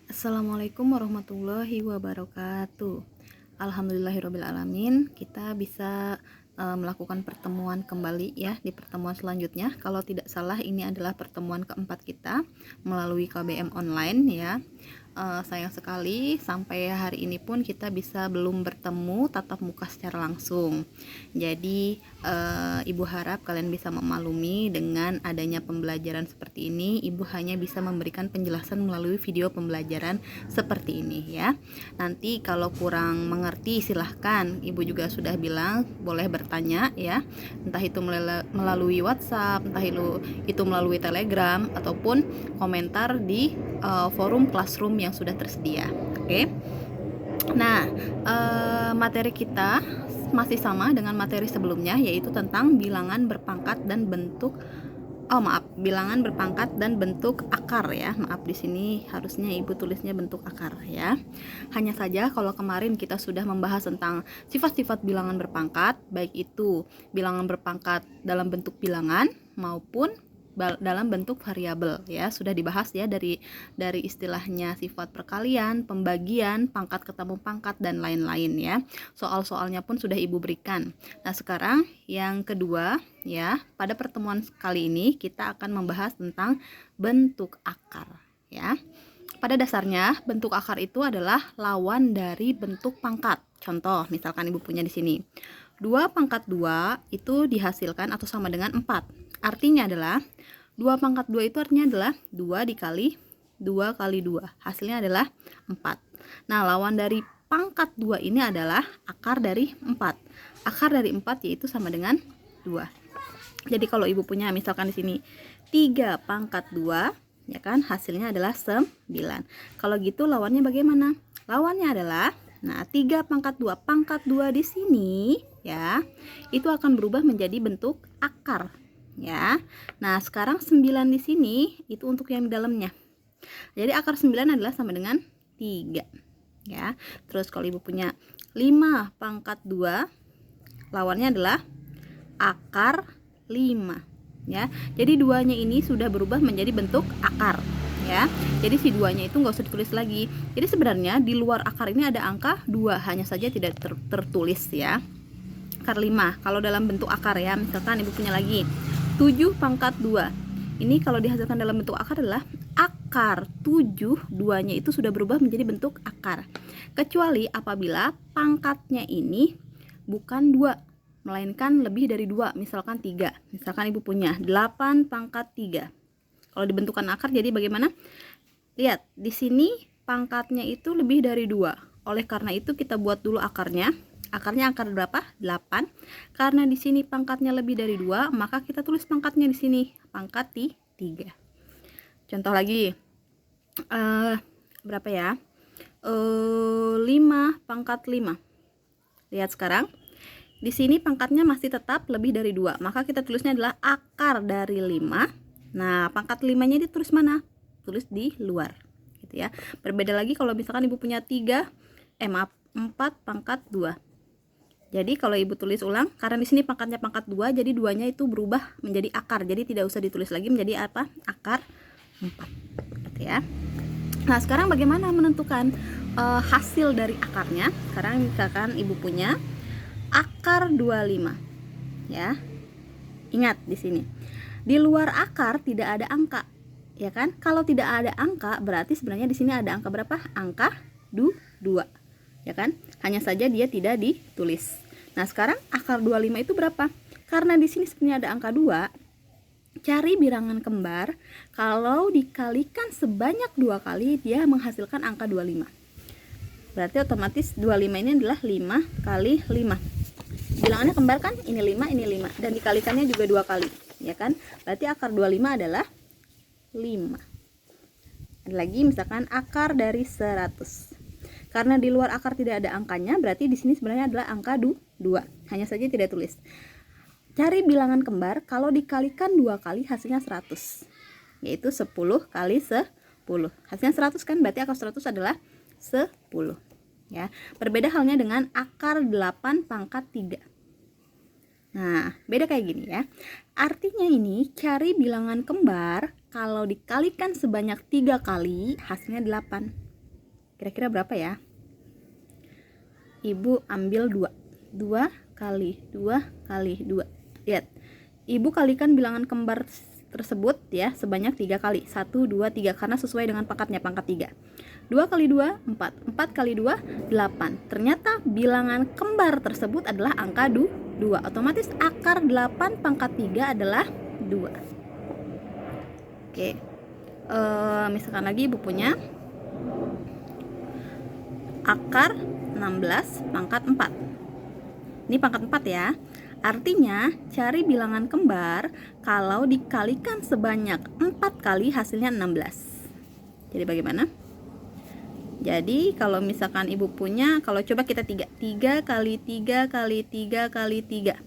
Assalamualaikum warahmatullahi wabarakatuh. Alhamdulillahirobbilalamin, kita bisa melakukan pertemuan kembali ya di pertemuan selanjutnya. Kalau tidak salah ini adalah pertemuan keempat kita melalui KBM online ya. Sayang sekali sampai hari ini pun kita bisa belum bertemu tatap muka secara langsung. Jadi Ibu harap kalian bisa memaklumi dengan adanya pembelajaran seperti ini. Ibu hanya bisa memberikan penjelasan melalui video pembelajaran seperti ini ya. Nanti kalau kurang mengerti silahkan, Ibu juga sudah bilang boleh bertanya ya, entah itu melalui WhatsApp, entah itu melalui Telegram, ataupun komentar di forum Classroom yang sudah tersedia. Oke. Nah, materi kita masih sama dengan materi sebelumnya, yaitu tentang bilangan berpangkat dan bentuk bilangan berpangkat dan bentuk akar ya. Maaf, di sini harusnya Ibu tulisnya bentuk akar ya. Hanya saja kalau kemarin kita sudah membahas tentang sifat-sifat bilangan berpangkat, baik itu bilangan berpangkat dalam bentuk bilangan maupun dalam bentuk variabel ya, sudah dibahas ya dari istilahnya sifat perkalian, pembagian, pangkat ketemu pangkat, dan lain-lain ya. Soal-soalnya pun sudah Ibu berikan. Nah, sekarang yang kedua ya, pada pertemuan kali ini kita akan membahas tentang bentuk akar ya. Pada dasarnya bentuk akar itu adalah lawan dari bentuk pangkat. Contoh, misalkan Ibu punya di sini 2 pangkat 2 itu dihasilkan atau sama dengan 4. Artinya adalah 2 pangkat 2 itu artinya adalah 2 dikali 2 kali 2. Hasilnya adalah 4. Nah, lawan dari pangkat 2 ini adalah akar dari 4. Akar dari 4 yaitu sama dengan 2. Jadi kalau Ibu punya misalkan di sini 3 pangkat 2, ya kan, hasilnya adalah 9. Kalau gitu lawannya bagaimana? Lawannya adalah 3 pangkat 2 di sini ya, itu akan berubah menjadi bentuk akar ya. Nah, sekarang 9 di sini itu untuk yang di dalamnya. Jadi akar 9 adalah sama dengan 3 ya. Terus kalau Ibu punya 5 pangkat 2, lawannya adalah akar 5 ya. Jadi duanya ini sudah berubah menjadi bentuk akar ya. Jadi si duanya itu nggak usah ditulis lagi. Jadi sebenarnya di luar akar ini ada angka 2, hanya saja tidak tertulis ya. Akar 5 kalau dalam bentuk akar ya. Misalkan Ibu punya lagi 7 pangkat 2. Ini kalau dihasilkan dalam bentuk akar adalah akar 7, duanya itu sudah berubah menjadi bentuk akar. Kecuali apabila pangkatnya ini bukan 2, melainkan lebih dari 2, misalkan 3. Misalkan Ibu punya 8 pangkat 3. Kalau dibentukan akar jadi bagaimana? Lihat, di sini pangkatnya itu lebih dari 2. Oleh karena itu kita buat dulu akarnya. Akarnya akar berapa? 8. Karena di sini pangkatnya lebih dari 2, maka kita tulis pangkatnya di sini, pangkat 3. Contoh lagi. Berapa ya? 5 pangkat 5. Lihat sekarang. Di sini pangkatnya masih tetap lebih dari 2, maka kita tulisnya adalah akar dari 5. Nah, pangkat 5-nya ditulis mana? Tulis di luar gitu ya. Berbeda lagi kalau misalkan Ibu punya 4 pangkat 2. Jadi kalau Ibu tulis ulang, karena di sini pangkatnya pangkat 2, jadi 2-nya itu berubah menjadi akar. Jadi tidak usah ditulis lagi menjadi apa? Akar 4 gitu ya. Nah, sekarang bagaimana menentukan hasil dari akarnya? Sekarang misalkan Ibu punya akar 25 ya. Ingat di sini. Di luar akar tidak ada angka. Ya kan? Kalau tidak ada angka berarti sebenarnya di sini ada angka berapa? Angka 2. Ya kan? Hanya saja dia tidak ditulis. Nah, sekarang akar 25 itu berapa? Karena di sini sebenarnya ada angka 2, cari bilangan kembar kalau dikalikan sebanyak 2 kali dia menghasilkan angka 25. Berarti otomatis 25 ini adalah 5 kali 5. Bilangannya kembar kan? Ini 5, ini 5, dan dikalikannya juga 2 kali, ya kan? Berarti akar 25 adalah 5. Ada lagi misalkan akar dari 100. Karena di luar akar tidak ada angkanya, berarti di sini sebenarnya adalah angka 2. Hanya saja tidak tulis. Cari bilangan kembar kalau dikalikan 2 kali hasilnya 100. Yaitu 10 kali 10. Hasilnya 100 kan? Berarti akar 100 adalah 10. Ya. Berbeda halnya dengan akar 8 pangkat 3. Nah, beda kayak gini ya. Artinya ini cari bilangan kembar kalau dikalikan sebanyak 3 kali hasilnya 8. Kira-kira berapa ya? Ibu ambil 2. 2 kali 2 kali 2. Lihat. Ibu kalikan bilangan kembar tersebut ya sebanyak 3 kali. 1, 2, 3 karena sesuai dengan pangkatnya, pangkat 3. 2 kali 2, 4. 4 kali 2, 8. Ternyata bilangan kembar tersebut adalah angka 2. Otomatis akar 8 pangkat 3 adalah 2. Oke. Misalkan lagi ibu punya akar 16 pangkat 4. Ini pangkat 4 ya. Artinya cari bilangan kembar kalau dikalikan sebanyak 4 kali hasilnya 16. Jadi bagaimana? Jadi kalau misalkan ibu punya, kalau coba kita 3 kali 3 kali 3 kali 3.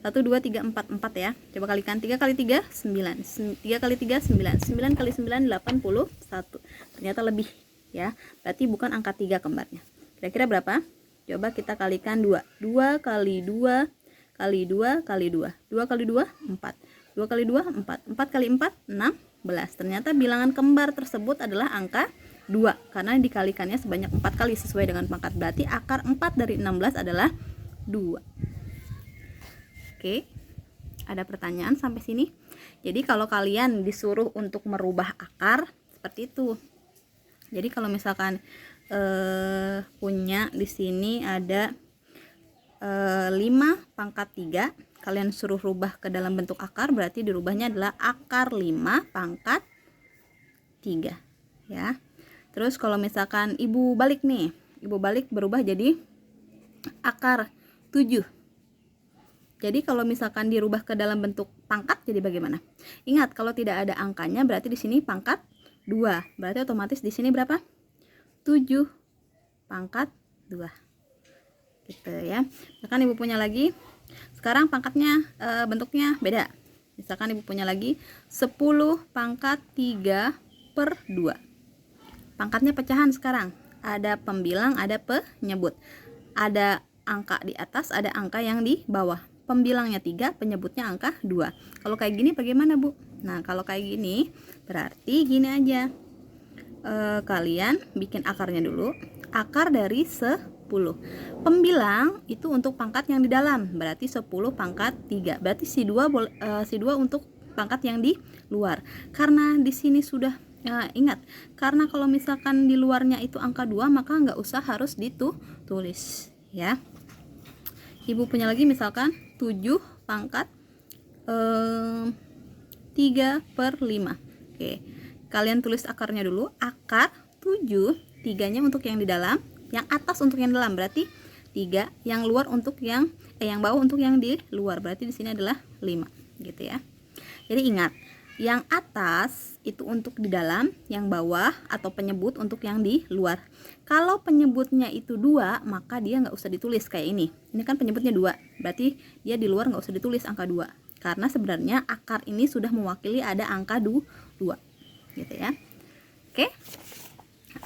1, 2, 3, 4, 4 ya. Coba kalikan 3 kali 3, 9. 3 kali 3, 9. 9 kali 9, 81. Ternyata lebih ya. Berarti bukan angka 3 kembarnya. Kira-kira berapa? Coba kita kalikan 2. 2 kali 2 kali 2 kali 2. 2 kali 2, 4. 2 kali 2, 4. 4 kali 4, 16. Ternyata bilangan kembar tersebut adalah angka 2 karena dikalikannya sebanyak 4 kali sesuai dengan pangkat. Berarti akar 4 dari 16 adalah 2. Oke. Ada pertanyaan sampai sini? Jadi kalau kalian disuruh untuk merubah akar seperti itu. Jadi kalau misalkan punya di sini ada 5 pangkat 3, kalian suruh rubah ke dalam bentuk akar, berarti dirubahnya adalah akar 5 pangkat 3 ya. Terus kalau misalkan ibu balik nih, ibu balik berubah jadi akar 7. Jadi kalau misalkan dirubah ke dalam bentuk pangkat jadi bagaimana? Ingat kalau tidak ada angkanya berarti di sini pangkat 2. Berarti otomatis di sini berapa? 7 pangkat 2. Gitu ya. Misalkan ibu punya lagi, sekarang pangkatnya bentuknya beda. Misalkan ibu punya lagi 10 pangkat 3 per 2. Pangkatnya pecahan sekarang. Ada pembilang, ada penyebut. Ada angka di atas, ada angka yang di bawah. Pembilangnya 3, penyebutnya angka 2. Kalau kayak gini bagaimana, Bu? Nah, kalau kayak gini berarti gini aja. Kalian bikin akarnya dulu. Akar dari 10. Pembilang itu untuk pangkat yang di dalam, berarti 10 pangkat 3. Berarti si 2 untuk pangkat yang di luar. Karena di sini sudah ingat, karena kalau misalkan di luarnya itu angka 2, maka nggak usah harus ditulis ya. Ibu punya lagi misalkan 7 pangkat 3 per 5. Oke, kalian tulis akarnya dulu. Akar 7, 3-nya untuk yang di dalam, yang atas untuk yang dalam, berarti 3, yang luar untuk yang bawah untuk yang di luar, berarti di sini adalah 5 gitu ya. Jadi ingat, yang atas itu untuk di dalam, yang bawah atau penyebut untuk yang di luar. Kalau penyebutnya itu 2, maka dia nggak usah ditulis kayak ini. Ini kan penyebutnya 2, berarti dia di luar nggak usah ditulis angka 2. Karena sebenarnya akar ini sudah mewakili ada angka 2 gitu ya. Oke,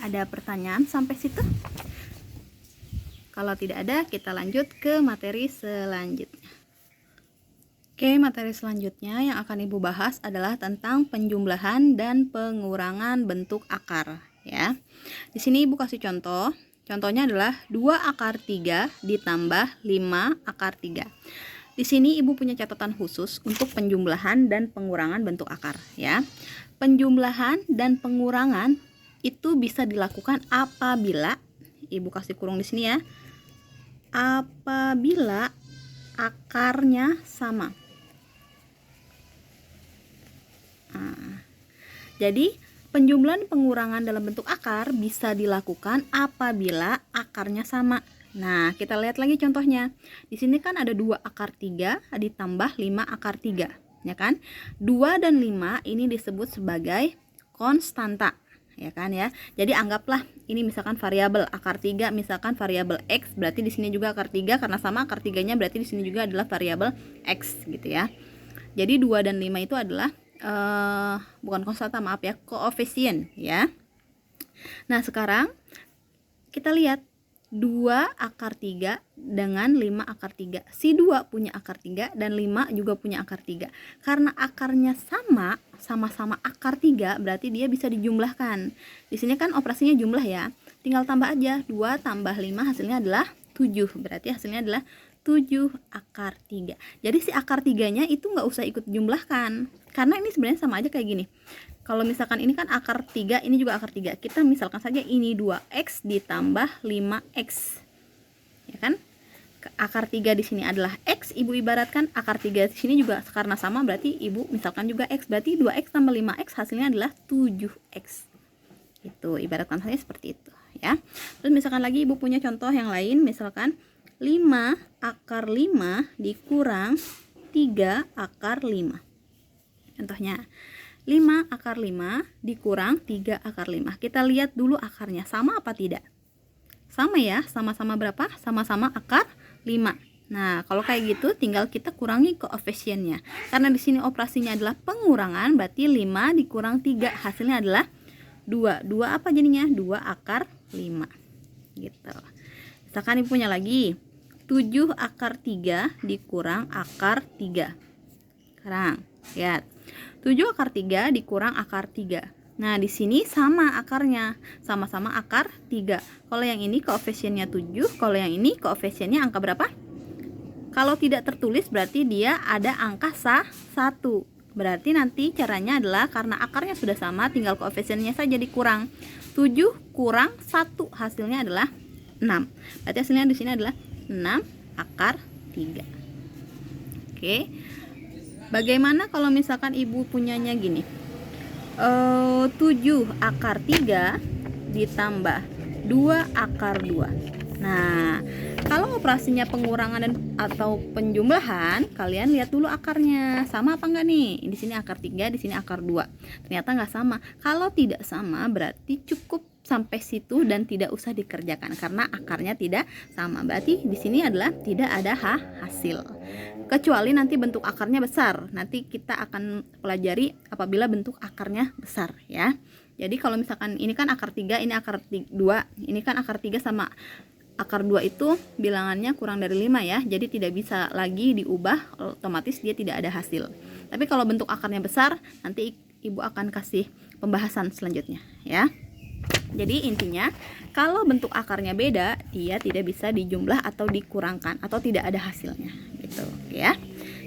ada pertanyaan sampai situ? Kalau tidak ada, kita lanjut ke materi selanjutnya. Oke, materi selanjutnya yang akan Ibu bahas adalah tentang penjumlahan dan pengurangan bentuk akar ya. Di sini Ibu kasih contoh. Contohnya adalah 2 akar 3 ditambah 5 akar 3. Di sini Ibu punya catatan khusus untuk penjumlahan dan pengurangan bentuk akar ya. Penjumlahan dan pengurangan itu bisa dilakukan apabila, Ibu kasih kurung di sini ya, apabila akarnya sama. Nah, jadi penjumlahan pengurangan dalam bentuk akar bisa dilakukan apabila akarnya sama. Nah, kita lihat lagi contohnya. Di sini kan ada 2 akar 3 ditambah 5 akar 3, ya kan? 2 dan 5 ini disebut sebagai konstanta, ya kan ya. Jadi anggaplah ini misalkan variabel akar 3, misalkan variabel X, berarti di sini juga akar 3 karena sama akar 3-nya, berarti di sini juga adalah variabel X gitu ya. Jadi 2 dan 5 itu adalah bukan konstanta, maaf ya, koefisien ya. Nah, sekarang kita lihat 2 akar 3 dengan 5 akar 3. Si 2 punya akar 3 dan 5 juga punya akar 3. Karena akarnya sama-sama akar 3, berarti dia bisa dijumlahkan. Di sini kan operasinya jumlah ya. Tinggal tambah aja. 2 tambah 5 hasilnya adalah 7. Berarti hasilnya adalah 7 akar 3. Jadi si akar 3-nya itu nggak usah ikut jumlahkan. Karena ini sebenarnya sama aja kayak gini. Kalau misalkan ini kan akar 3, ini juga akar 3. Kita misalkan saja ini 2x ditambah 5x. Ya kan? Akar 3 di sini adalah x, Ibu ibaratkan akar 3 di sini juga karena sama berarti Ibu misalkan juga x. Berarti 2x tambah 5x hasilnya adalah 7x. Itu ibaratkan saja seperti itu, ya. Terus misalkan lagi Ibu punya contoh yang lain, misalkan 5 akar 5 dikurang 3 akar 5. Contohnya 5 akar 5 dikurang 3 akar 5. Kita lihat dulu akarnya sama apa tidak? Sama ya, sama-sama berapa? Sama-sama akar 5. Nah, kalau kayak gitu tinggal kita kurangi koefisiennya. Karena di sini operasinya adalah pengurangan, berarti 5 dikurang 3 hasilnya adalah 2. 2 apa jadinya? 2 akar 5. Gitu. Misalkan Ibu punya lagi 7 akar 3 dikurang akar 3. Sekarang, lihat. 7 akar 3 dikurang akar 3. Nah, di sini sama akarnya, sama-sama akar 3. Kalau yang ini koefisiennya 7, kalau yang ini koefisiennya angka berapa? Kalau tidak tertulis berarti dia ada angka 1. Berarti nanti caranya adalah karena akarnya sudah sama, tinggal koefisiennya saja dikurang. 7 kurang 1 hasilnya adalah 6. Berarti hasilnya di sini adalah 6 akar 3. Oke. Bagaimana kalau misalkan Ibu punyanya gini? 7 akar 3 ditambah 2 akar 2. Nah, kalau operasinya pengurangan dan atau penjumlahan, kalian lihat dulu akarnya. Sama apa enggak nih? Di sini akar 3, di sini akar 2. Ternyata enggak sama. Kalau tidak sama berarti cukup sampai situ dan tidak usah dikerjakan karena akarnya tidak sama. Berarti di sini adalah tidak ada hasil. Kecuali nanti bentuk akarnya besar. Nanti kita akan pelajari apabila bentuk akarnya besar, ya. Jadi kalau misalkan ini kan akar 3, ini akar 2, ini kan akar 3 sama akar 2 itu bilangannya kurang dari 5 ya. Jadi tidak bisa lagi diubah, otomatis dia tidak ada hasil. Tapi kalau bentuk akarnya besar, nanti Ibu akan kasih pembahasan selanjutnya, ya. Jadi intinya kalau bentuk akarnya beda, dia tidak bisa dijumlah atau dikurangkan atau tidak ada hasilnya gitu, ya.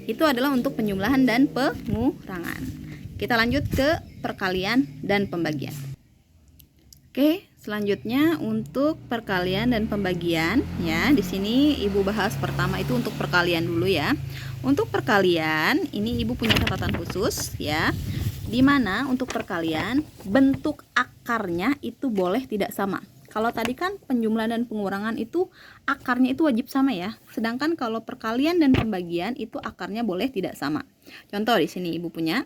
Itu adalah untuk penjumlahan dan pengurangan. Kita lanjut ke perkalian dan pembagian. Oke, selanjutnya untuk perkalian dan pembagian, ya. Di sini Ibu bahas pertama itu untuk perkalian dulu ya. Untuk perkalian ini Ibu punya catatan khusus ya. Dimana untuk perkalian bentuk akarnya itu boleh tidak sama. Kalau tadi kan penjumlahan dan pengurangan itu akarnya itu wajib sama ya. Sedangkan kalau perkalian dan pembagian itu akarnya boleh tidak sama. Contoh di sini Ibu punya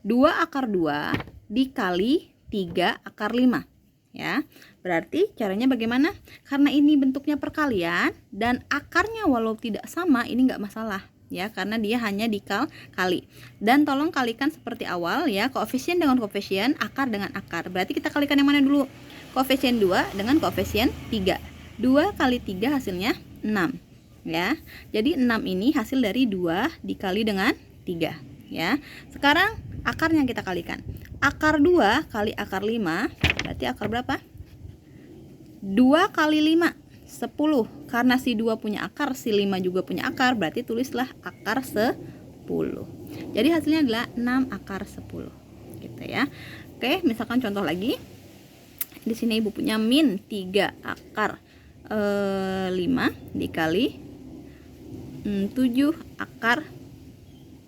2 akar 2 dikali 3 akar 5 ya. Berarti caranya bagaimana? Karena ini bentuknya perkalian dan akarnya walau tidak sama ini nggak masalah ya, karena dia hanya dikali. Dan tolong kalikan seperti awal ya, koefisien dengan koefisien, akar dengan akar. Berarti kita kalikan yang mana dulu? Koefisien 2 dengan koefisien 3. 2 kali 3 hasilnya 6 ya. Jadi 6 ini hasil dari 2 dikali dengan 3 ya. Sekarang akarnya kita kalikan. Akar 2 kali akar 5 berarti akar berapa? 2 kali 5 10. Karena si 2 punya akar, si 5 juga punya akar, berarti tulislah akar 10. Jadi hasilnya adalah 6 akar 10 gitu ya. Oke, misalkan contoh lagi. Di sini Ibu punya min 3 akar 5 dikali 7 akar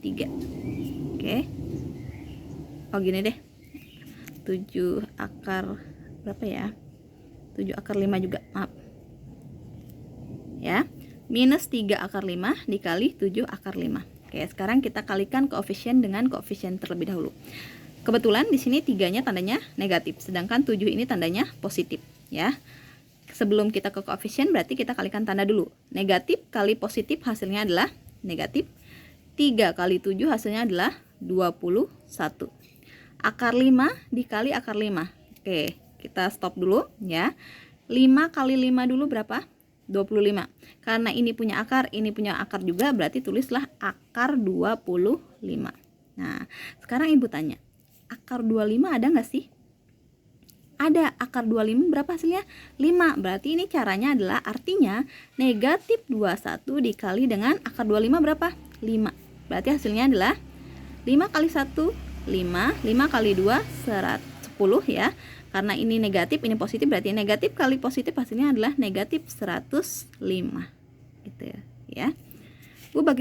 3. Oke. Oh gini deh. 7 akar berapa ya? 7 akar 5 juga, maaf. Ya, minus 3 akar 5 dikali 7 akar 5. Oke, sekarang kita kalikan koefisien dengan koefisien terlebih dahulu. Kebetulan di sini 3-nya tandanya negatif, sedangkan 7 ini tandanya positif, ya. Sebelum kita ke koefisien berarti kita kalikan tanda dulu. Negatif kali positif hasilnya adalah negatif. 3 kali 7 hasilnya adalah 21. Akar 5 dikali akar 5. Oke, kita stop dulu ya. 5 kali 5 dulu berapa? 25. Karena ini punya akar juga, berarti tulislah akar 25. Nah, sekarang Ibu tanya, akar 25 ada nggak sih? Ada. Akar 25 berapa hasilnya? 5. Berarti ini caranya adalah, artinya negatif 21 dikali dengan akar 25 berapa? 5. Berarti hasilnya adalah 5 kali 1, 5. 5 kali 2, 10 ya. Karena ini negatif, ini positif, berarti negatif kali positif hasilnya adalah negatif 105. Gitu ya. Bu, bagaimana